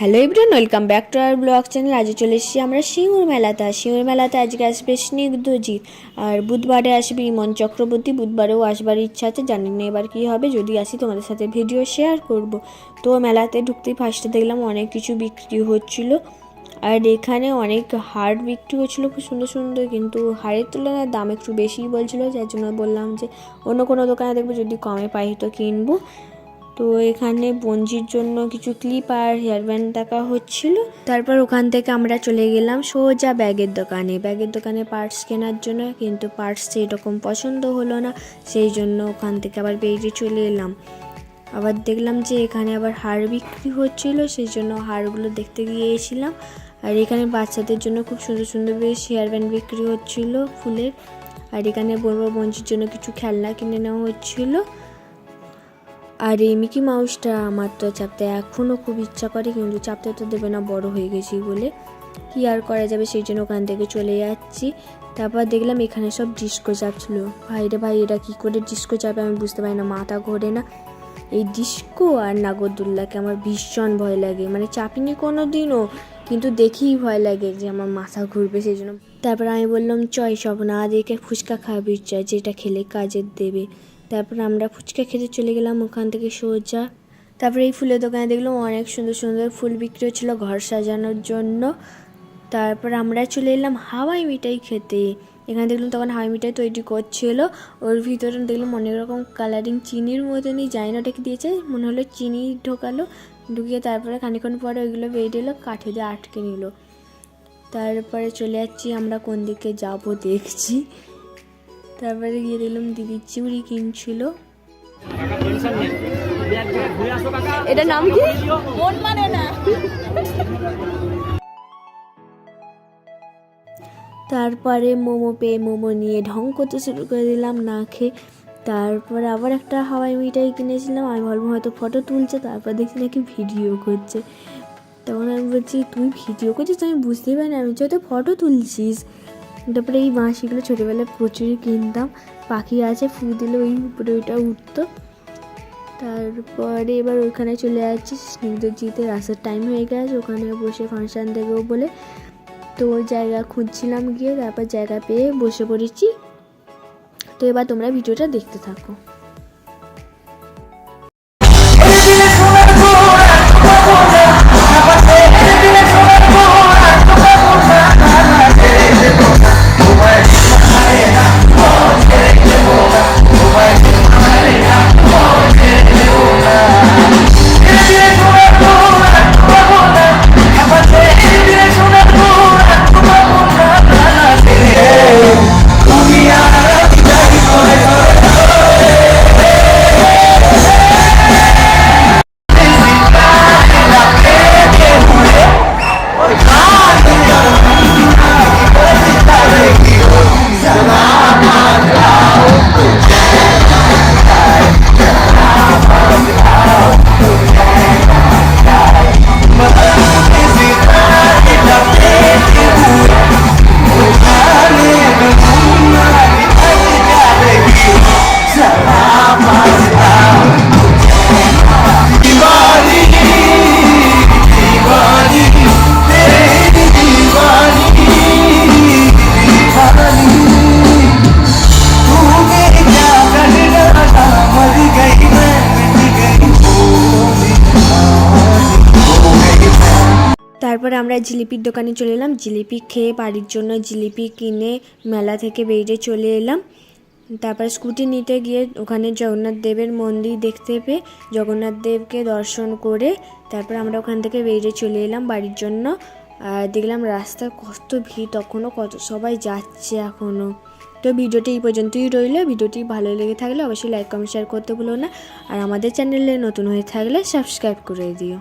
Hello everyone, welcome back to our blog channel. আজ চলে এসেছি আমরা সিঙ্গুর মেলাতে। সিঙ্গুর মেলাতে আজকে আসবে স্নিগ্ধজিৎ, আর বুধবারে আসবে ইমন চক্রবর্তী। বুধবারেও আসবার ইচ্ছা আছে, জানি না এবার কী হবে। যদি আসি তোমাদের সাথে ভিডিও শেয়ার করব। তো মেলাতে ঢুকতেই ফার্স্টে দেখলাম অনেক কিছু বিক্রি হচ্ছিল, আর এখানে অনেক হার বিক্রি হচ্ছিলো, খুব সুন্দর সুন্দর, কিন্তু হারের তুলনায় দাম একটু বেশিই বলছিলো। যার জন্য বললাম যে অন্য কোনো দোকানে দেখবো, যদি কমে পাই তো কিনবো। তো এখানে বঞ্জির জন্য কিছু ক্লিপ আর হেয়ার ব্যান্ড দেখা হচ্ছিল। তারপর ওখান থেকে আমরা চলে গেলাম সোজা ব্যাগের দোকানে পার্টস কেনার জন্য, কিন্তু পার্টস সেরকম পছন্দ হলো না, সেই জন্য ওখান থেকে আবার বেরিয়ে চলে এলাম। আবার দেখলাম যে এখানে আবার হার বিক্রি হচ্ছিল, সেই জন্য হারগুলো দেখতে গিয়েছিলাম। আর এখানে বাচ্চাদের জন্য খুব সুন্দর সুন্দর বেশ হেয়ার ব্যান্ড বিক্রি হচ্ছিল ফুলের। আর এখানে বড় বঞ্জির জন্য কিছু খেলনা কিনে নেওয়া হচ্ছিল। আর এই মিকি মাউসটা আমার তো চাপতে এখনও খুব ইচ্ছা করে, কিন্তু চাপতে তো দেবে না, বড় হয়ে গেছি বলে। কি আর করা যাবে, সেই জন্য ওখান থেকে চলে যাচ্ছি। তারপর দেখলাম এখানে সব ডিস্কো চাপছিল। ভাই রে ভাই, এটা কী করে ডিস্কো চাপে আমি বুঝতে পারি না, মাথা ঘোরে না। এই ডিস্কো আর নাগরদোল্লাকে আমার ভীষণ ভয় লাগে, মানে চাপিনি কোনো দিনও, কিন্তু দেখেই ভয় লাগে যে আমার মাথা ঘুরবে, সেই জন্য। তারপর আমি বললাম চয় সব না দেখে ফুচকা খাওয়াবি, চাই যেটা খেলে কাজের দেবে। তারপর আমরা ফুচকা খেতে চলে গেলাম ওখান থেকে সোজা। তারপরে এই ফুলের দোকানে দেখলাম অনেক সুন্দর সুন্দর ফুল বিক্রি হচ্ছিলো ঘর সাজানোর জন্য। তারপর আমরা চলে এলাম হাওয়াই মিঠাই খেতে। এখানে দেখলাম তখন হাওয়াই মিঠাই তৈরি করছিল, ওর ভিতরে দেখলাম অনেক রকম কালারিং চিনির মতনই, জানি না ওটাকে দিয়েছে, মনে হলো চিনি ঢোকালো, ঢুকিয়ে তারপরে খানিক্ষণ পরে ওইগুলো বেরিয়ে এলো, কাঠে দিয়ে আটকে নিল। তারপরে চলে যাচ্ছি আমরা কোন দিকে যাব দেখছি। তারপরে গিয়ে দেখলাম দিদি চুড়ি কিনছিল। এটা নাম কি? মন মানে না। তারপরে মোমো পেয়ে মোমো নিয়ে ঢং করতে শুরু করে দিলাম না খেয়ে। তারপরে আবার একটা হাওয়াই মিঠাই কিনেছিলাম, আমি ভাবলাম হয়তো ফটো তুলছে, তারপর দেখছি নাকি ভিডিও করছে। তখন আমি বলছি তুই ভিডিও করছিস, আমি বুঝতেই পারি না, আমি হয়তো ফটো তুলছিস। তারপরে এই বাঁশিগুলো ছোটোবেলায় প্রচুরই কিনতাম, পাখি আছে ফু দিলে ওই উপরে ওইটা উঠতো। তারপরে এবার ওখানে চলে যাচ্ছি, স্নিগ্ধজিতের আসার টাইম হয়ে গেছে, ওখানে বসে ফাংশান দেখবো বলে। তো ওই জায়গা খুঁজছিলাম গিয়ে, তারপর জায়গা পেয়ে বসে পড়েছি। তো এবার তোমরা ভিডিওটা দেখতে থাকো। তারপরে আমরা জিলিপির দোকানে চলে এলাম, জিলিপি খেয়ে বাড়ির জন্য জিলিপি কিনে মেলা থেকে বেরিয়ে চলে এলাম। তারপরে স্কুটি নিতে গিয়ে ওখানে জগন্নাথ দেবের মন্দির দেখতে পেয়ে জগন্নাথ দেবকে দর্শন করে তারপর আমরা ওখান থেকে বেরিয়ে চলে এলাম বাড়ির জন্য। আর দেখলাম রাস্তায় কত ভিড়, তখনও কত সবাই যাচ্ছে এখনও। তো ভিডিওটি এই পর্যন্তই রইল। ভিডিওটি ভালো লেগে থাকলে অবশ্যই লাইক কমেন্ট শেয়ার করতে ভুলো না, আর আমাদের চ্যানেলে নতুন হয়ে থাকলে সাবস্ক্রাইব করে দিও।